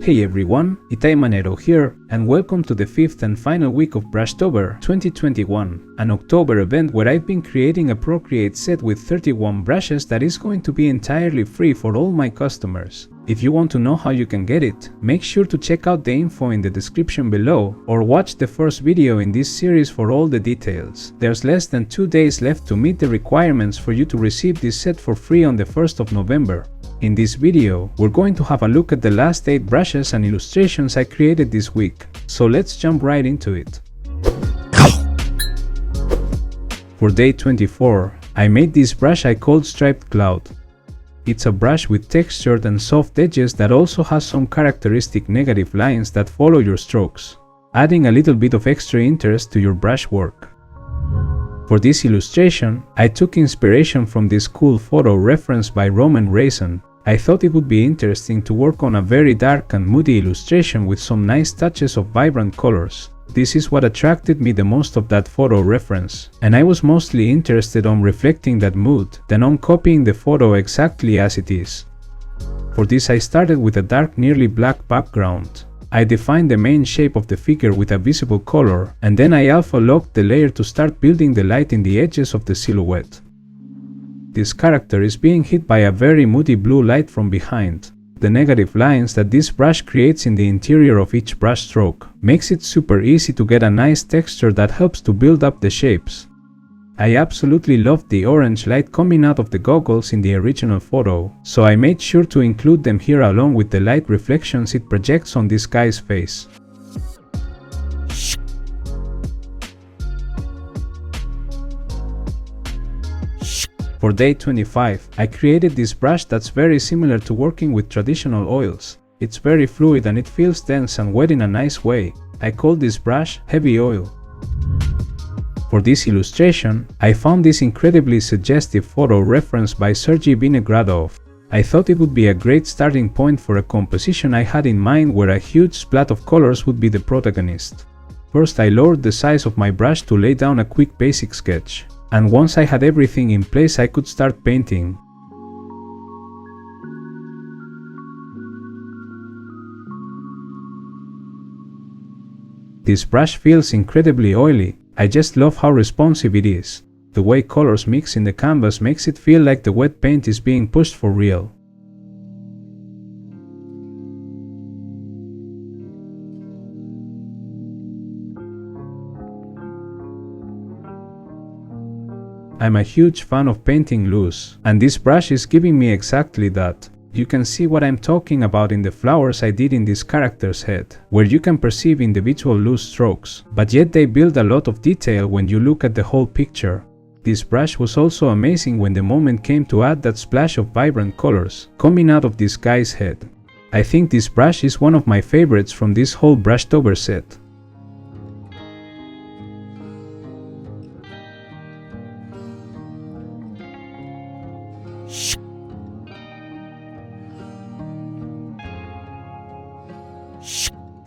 Hey everyone, it's Manero here, and welcome to the 5th and final week of Brushtober 2021, an October event where I've been creating a Procreate set with 31 brushes that is going to be entirely free for all my customers. If you want to know how you can get it, make sure to check out the info in the description below or watch the first video in this series for all the details. There's less than 2 days left to meet the requirements for you to receive this set for free on the 1st of November. In this video, we're going to have a look at the last 8 brushes and illustrations I created this week, so let's jump right into it. For day 24, I made this brush I called Striped Cloud. It's a brush with textured and soft edges that also has some characteristic negative lines that follow your strokes, adding a little bit of extra interest to your brush work. For this illustration, I took inspiration from this cool photo referenced by Roman Raisin. I thought it would be interesting to work on a very dark and moody illustration with some nice touches of vibrant colors. This is what attracted me the most of that photo reference, and I was mostly interested on reflecting that mood than on copying the photo exactly as it is. For this I started with a dark nearly black background. I defined the main shape of the figure with a visible color, and then I alpha locked the layer to start building the light in the edges of the silhouette. This character is being hit by a very moody blue light from behind. The negative lines that this brush creates in the interior of each brush stroke makes it super easy to get a nice texture that helps to build up the shapes. I absolutely loved the orange light coming out of the goggles in the original photo, so I made sure to include them here along with the light reflections it projects on this guy's face. For day 25, I created this brush that's very similar to working with traditional oils. It's very fluid and it feels dense and wet in a nice way. I called this brush Heavy Oil. For this illustration, I found this incredibly suggestive photo referenced by Sergei Vinogradov. I thought it would be a great starting point for a composition I had in mind where a huge splat of colors would be the protagonist. First, I lowered the size of my brush to lay down a quick basic sketch, and once I had everything in place I could start painting. This brush feels incredibly oily. I just love how responsive it is. The way colors mix in the canvas makes it feel like the wet paint is being pushed for real. I'm a huge fan of painting loose, and this brush is giving me exactly that. You can see what I'm talking about in the flowers I did in this character's head, where you can perceive individual loose strokes, but yet they build a lot of detail when you look at the whole picture. This brush was also amazing when the moment came to add that splash of vibrant colors coming out of this guy's head. I think this brush is one of my favorites from this whole Brushtober set.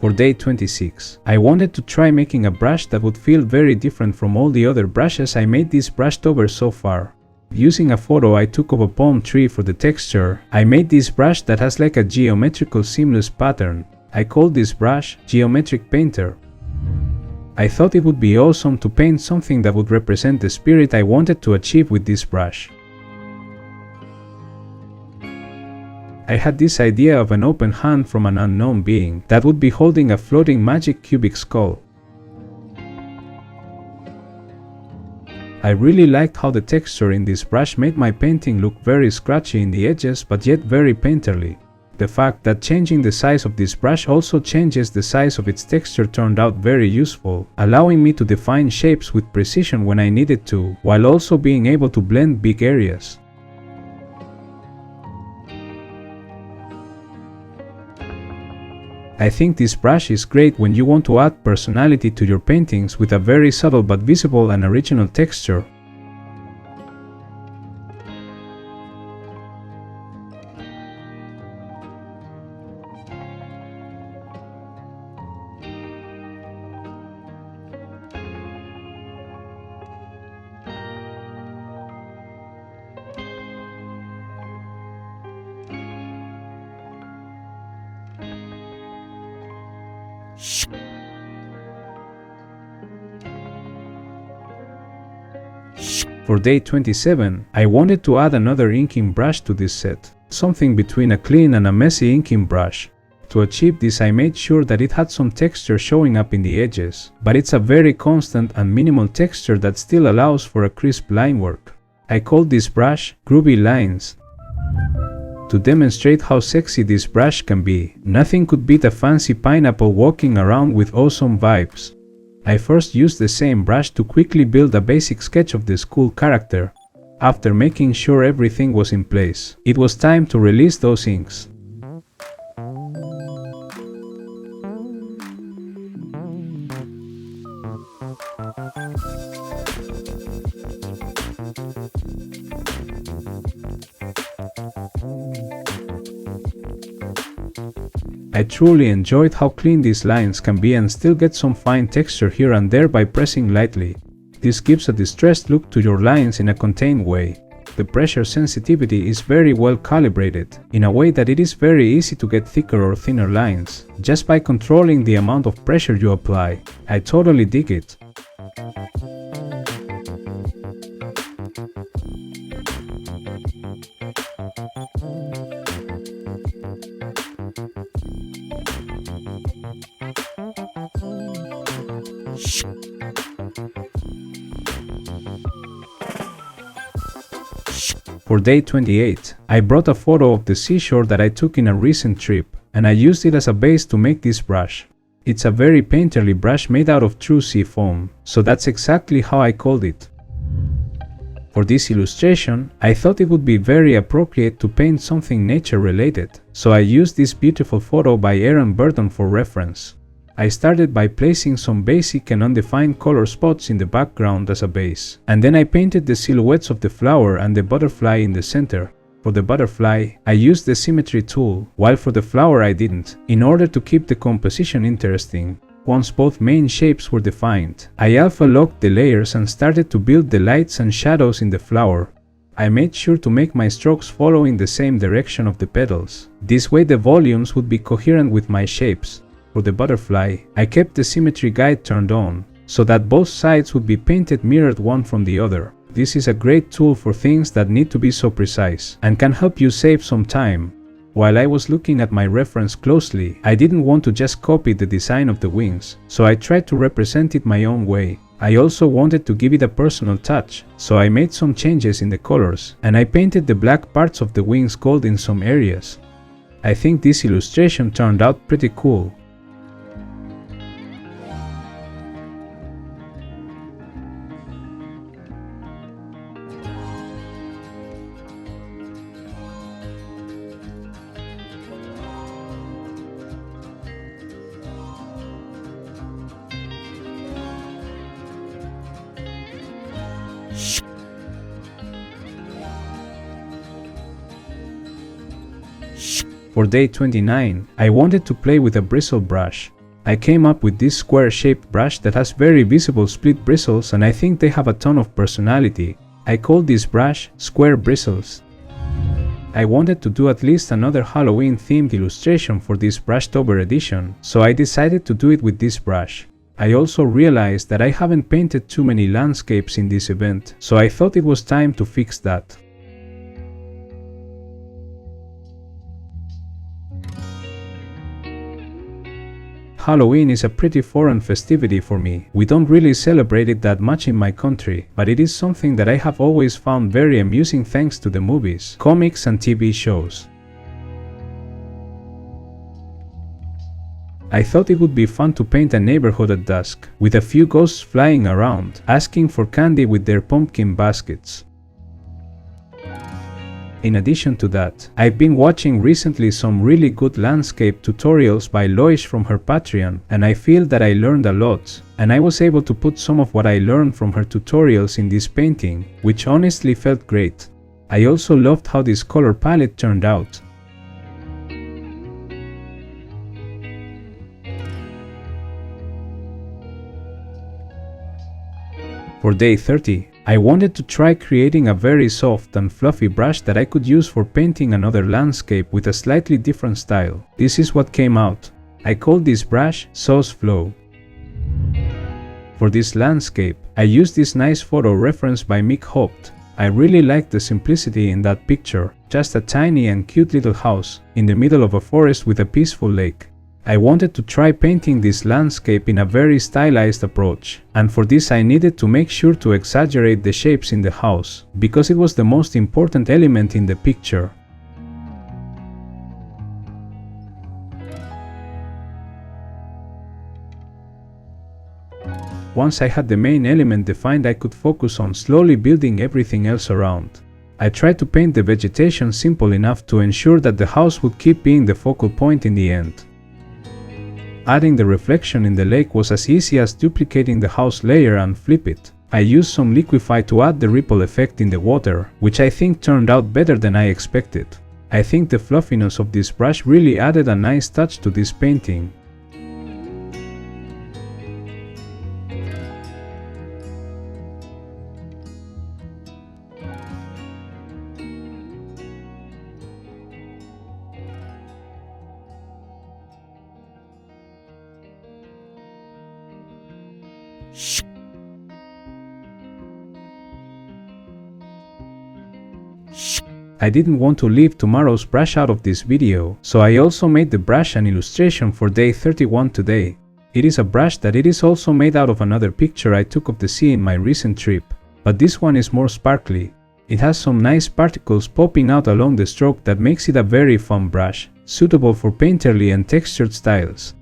For day 26, I wanted to try making a brush that would feel very different from all the other brushes I made this Brushtober so far. Using a photo I took of a palm tree for the texture, I made this brush that has like a geometrical seamless pattern. I called this brush Geometric Painter. I thought it would be awesome to paint something that would represent the spirit I wanted to achieve with this brush. I had this idea of an open hand from an unknown being that would be holding a floating magic cubic skull. I really liked how the texture in this brush made my painting look very scratchy in the edges but yet very painterly. The fact that changing the size of this brush also changes the size of its texture turned out very useful, allowing me to define shapes with precision when I needed to, while also being able to blend big areas. I think this brush is great when you want to add personality to your paintings with a very subtle but visible and original texture. For day 27, I wanted to add another inking brush to this set, something between a clean and a messy inking brush. To achieve this, I made sure that it had some texture showing up in the edges, but it's a very constant and minimal texture that still allows for a crisp line work. I called this brush Groovy Lines. To demonstrate how sexy this brush can be, nothing could beat a fancy pineapple walking around with awesome vibes. I first used the same brush to quickly build a basic sketch of this cool character. After making sure everything was in place, it was time to release those inks. I truly enjoyed how clean these lines can be and still get some fine texture here and there by pressing lightly. This gives a distressed look to your lines in a contained way. The pressure sensitivity is very well calibrated, in a way that it is very easy to get thicker or thinner lines, just by controlling the amount of pressure you apply. I totally dig it. For day 28, I brought a photo of the seashore that I took in a recent trip, and I used it as a base to make this brush. It's a very painterly brush made out of true seafoam, so that's exactly how I called it. For this illustration, I thought it would be very appropriate to paint something nature related, so I used this beautiful photo by Aaron Burton for reference. I started by placing some basic and undefined color spots in the background as a base, and then I painted the silhouettes of the flower and the butterfly in the center. For the butterfly, I used the symmetry tool, while for the flower I didn't, in order to keep the composition interesting. Once both main shapes were defined, I alpha locked the layers and started to build the lights and shadows in the flower. I made sure to make my strokes follow in the same direction of the petals. This way the volumes would be coherent with my shapes. For the butterfly, I kept the symmetry guide turned on, so that both sides would be painted mirrored one from the other. This is a great tool for things that need to be so precise, and can help you save some time. While I was looking at my reference closely, I didn't want to just copy the design of the wings, so I tried to represent it my own way. I also wanted to give it a personal touch, so I made some changes in the colors, and I painted the black parts of the wings gold in some areas. I think this illustration turned out pretty cool. For day 29, I wanted to play with a bristle brush. I came up with this square-shaped brush that has very visible split bristles, and I think they have a ton of personality. I called this brush Square Bristles. I wanted to do at least another Halloween-themed illustration for this Brushtober edition, so I decided to do it with this brush. I also realized that I haven't painted too many landscapes in this event, so I thought it was time to fix that. Halloween is a pretty foreign festivity for me. We don't really celebrate it that much in my country, but it is something that I have always found very amusing thanks to the movies, comics and TV shows. I thought it would be fun to paint a neighborhood at dusk, with a few ghosts flying around, asking for candy with their pumpkin baskets. In addition to that, I've been watching recently some really good landscape tutorials by Loish from her Patreon, and I feel that I learned a lot, and I was able to put some of what I learned from her tutorials in this painting, which honestly felt great. I also loved how this color palette turned out. For day 30, I wanted to try creating a very soft and fluffy brush that I could use for painting another landscape with a slightly different style. This is what came out. I called this brush Sauce Flow. For this landscape, I used this nice photo reference by Mick Hoped. I really liked the simplicity in that picture, just a tiny and cute little house in the middle of a forest with a peaceful lake. I wanted to try painting this landscape in a very stylized approach, and for this I needed to make sure to exaggerate the shapes in the house, because it was the most important element in the picture. Once I had the main element defined, I could focus on slowly building everything else around. I tried to paint the vegetation simple enough to ensure that the house would keep being the focal point in the end. Adding the reflection in the lake was as easy as duplicating the house layer and flip it. I used some liquify to add the ripple effect in the water, which I think turned out better than I expected. I think the fluffiness of this brush really added a nice touch to this painting. I didn't want to leave tomorrow's brush out of this video, so I also made the brush an illustration for day 31 today. It is a brush that it is also made out of another picture I took of the sea in my recent trip, but this one is more sparkly. It has some nice particles popping out along the stroke that makes it a very fun brush, suitable for painterly and textured styles.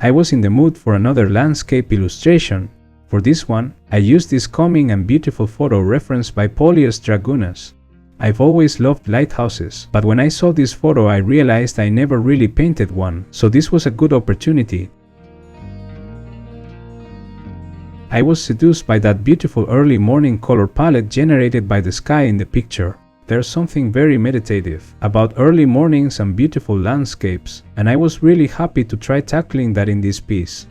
I was in the mood for another landscape illustration. For this one, I used this calming and beautiful photo referenced by Polias Dragunas. I've always loved lighthouses, but when I saw this photo I realized I never really painted one, so this was a good opportunity. I was seduced by that beautiful early morning color palette generated by the sky in the picture. There's something very meditative about early mornings and beautiful landscapes, and I was really happy to try tackling that in this piece.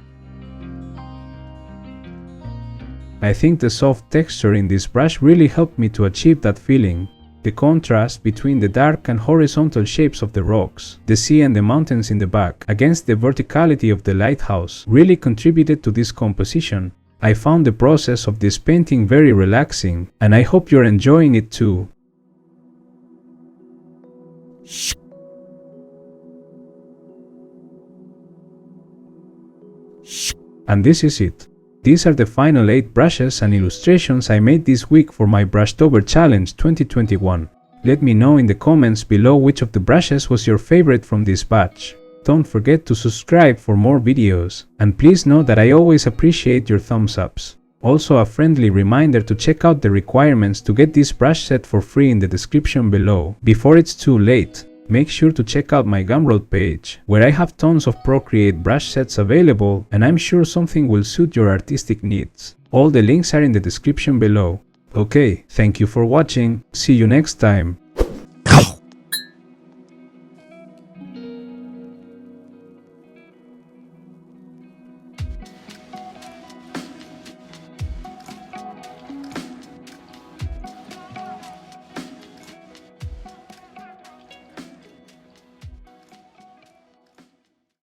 I think the soft texture in this brush really helped me to achieve that feeling. The contrast between the dark and horizontal shapes of the rocks, the sea and the mountains in the back, against the verticality of the lighthouse, really contributed to this composition. I found the process of this painting very relaxing, and I hope you're enjoying it too. And this is it. These are the final 8 brushes and illustrations I made this week for my Brushtober Challenge 2021. Let me know in the comments below which of the brushes was your favorite from this batch. Don't forget to subscribe for more videos, and please know that I always appreciate your thumbs ups. Also, a friendly reminder to check out the requirements to get this brush set for free in the description below, before it's too late. Make sure to check out my Gumroad page, where I have tons of Procreate brush sets available, and I'm sure something will suit your artistic needs. All the links are in the description below. Okay, thank you for watching, see you next time.